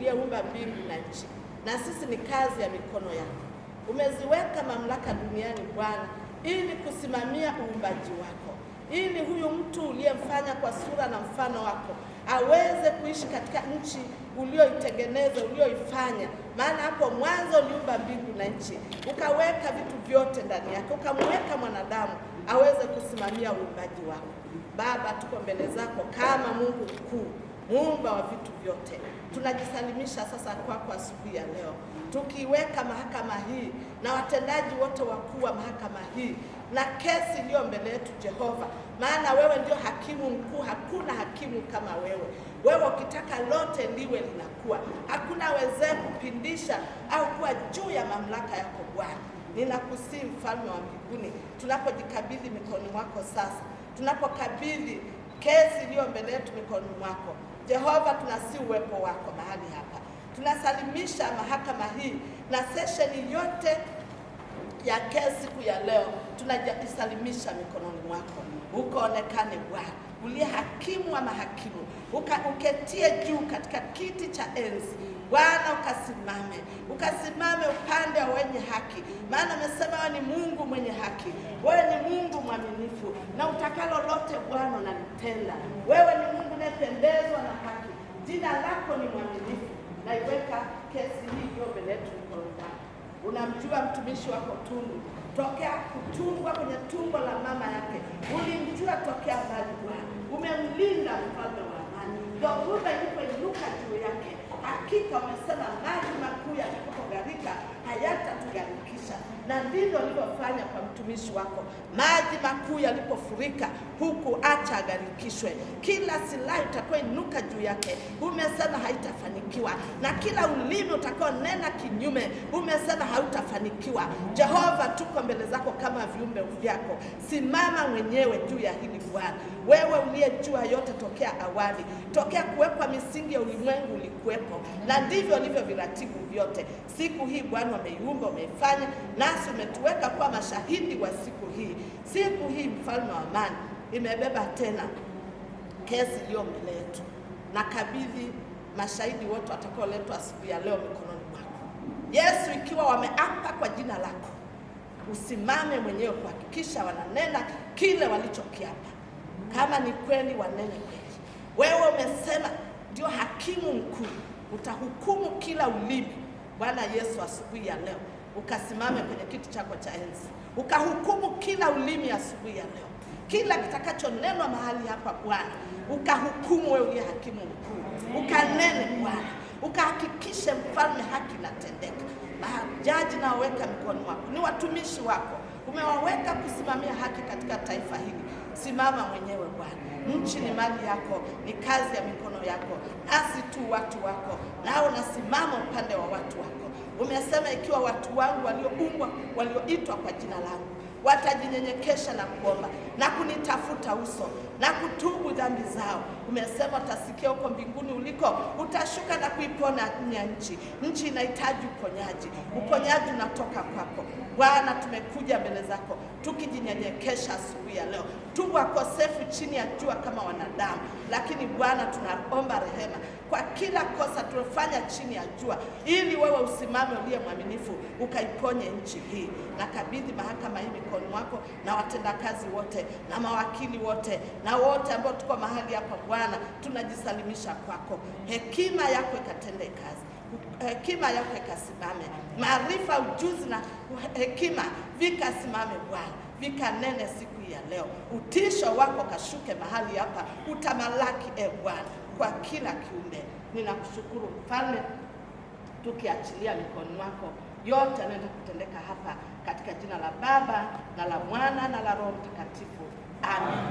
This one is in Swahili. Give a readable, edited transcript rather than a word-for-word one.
uliyeumba mbingu na nchi, na sisi ni kazi ya mikono yako. Umeziweka mamlaka duniani Bwana, ili kusimamia uumbaji wako, ili huyu mtu uliyemfanya kwa sura na mfano wako aweze kuishi katika nchi ulioitengeneza, ulioifanya. Maana hapo mwanzo uliumba mbingu na nchi, ukaweka vitu vyote ndani yake, ukamweka mwanadamu aweze kusimamia uumbaji wako. Baba, tuko mbele zako kama Mungu mkuu, muumba wa vitu vyote. Tunajisalimisha sasa kwako asubuhi ya leo, tukiweka mahakama hii na watendaji wote wakuu wa mahakama hii na kesi iliyo mbele yetu Jehova, maana wewe ndio hakimu mkuu. Hakuna hakimu kama wewe. Wewe ukitaka lote liwe linakuwa, hakuna wezee kupindisha au kuwa juu ya mamlaka yako Bwana. Ninakusihi Mfalme wa mbinguni, tunapojikabidhi mikononi mwako sasa, tunapokabidhi kesi iliyo mbele yetu mikononi mwako Jehova, tunasihi uwepo wako mahali hapa. Tunasalimisha mahakama hii na sesheni yote ya kesi siku ya leo, tunajisalimisha mikononi mwako. Ukaonekane Bwana, uliye hakimu wa mahakimu, uketie juu katika kiti cha enzi Bwana, ukasimame upande wa wenye haki, maana umesema wewe ni Mungu mwenye haki, wewe ni Mungu mwaminifu, na utakalo lote Bwana unalitenda. Wewe ni Mungu unayependezwa na haki, jina lako ni mwaminifu. Naiweka kesi hii hiyo mbele yetu mikononi mwako. Unamjua mtumishi wako Tundu, tokea kutungwa kwenye tumbo la mama yake, ulimjua tokea mbali Bwana, umemlinda Mfalme wa amani. Dhoruba ilipoinuka juu yake, hakika umesema maji makuu yatakapogharika hayatatugharikisha, na ndivyo ulivyofanya kwa mtumishi wako. Maji makuu yalipofurika, huku acha agharikishwe. Kila silaha itakayoinuka juu yake umesema haitafanikiwa, na kila ulimi utakaonena kinyume umesema hautafanikiwa. Jehova, tuko mbele zako kama viumbe vyako. Simama mwenyewe juu ya hili Bwana, wewe uliyejua yote tokea awali, tokea kuwekwa misingi ya ulimwengu ulikuwepo, na ndivyo ulivyo viratibu vyote. Siku hii Bwana umeiumba, umeifanya, nasi umetuweka kuwa mashahidi wa siku hii. Siku hii Mfalme wa amani imebeba tena kesi iliyo mbele yetu. Nakabidhi mashahidi wote watakaoletwa asubuhi ya leo mikononi mwako Yesu, ikiwa wameapa kwa jina lako, usimame mwenyewe kuhakikisha wananena kile walichokiapa. Kama ni kweli, wanene kweli. Wewe umesema ndio hakimu mkuu, utahukumu kila ulimi. Bwana Yesu, asubuhi ya leo ukasimame kwenye kiti chako cha enzi, ukahukumu kila ulimi asubuhi ya leo. Kila kitakachonenwa mahali hapa Bwana, ukahukumu. Wewe uliye hakimu mkuu, ukanene Bwana, ukahakikishe Mfalme haki inatendeka. Majaji na waweka mikononi mwako, ni watumishi wako, umewaweka kusimamia haki katika taifa hili. Simama mwenyewe Bwana. Nchi ni mali yako, ni kazi ya mikono yako, nasi tu watu wako, nao nasimama upande wa watu wako. Umesema ikiwa watu wangu walioumbwa, walioitwa kwa jina langu, watajinyenyekesha na kuomba na kunitafuta uso na kutubu dhambi zao, umesema utasikia huko mbinguni uliko, utashuka na kuipona nchi. Nchi inahitaji uponyaji, uponyaji unatoka kwako Bwana. Tumekuja mbele zako tukijinyenyekesha asubuhi ya leo. Tu wakosefu chini ya jua kama wanadamu, lakini Bwana tunaomba rehema kwa kila kosa tulifanya chini ya jua, ili wewe usimame uliye mwaminifu, ukaiponye nchi hii. Nakabidhi mahakama hii mikononi mwako, na watendakazi wote na mawakili wote na wote ambao tuko mahali hapa Bwana, tunajisalimisha kwako. Hekima yako ikatende kazi, hekima yako ikasimame, maarifa, ujuzi na hekima vikasimame Bwana, vikanene siku hii ya leo. Utisho wako kashuke mahali hapa, utamalaki Bwana kwa kila kiumbe. Ninakushukuru Mfalme, tukiachilia mikononi mwako yote yanaenda kutendeka hapa, katika jina la Baba na la Mwana na la Roho Mtakatifu. Amen.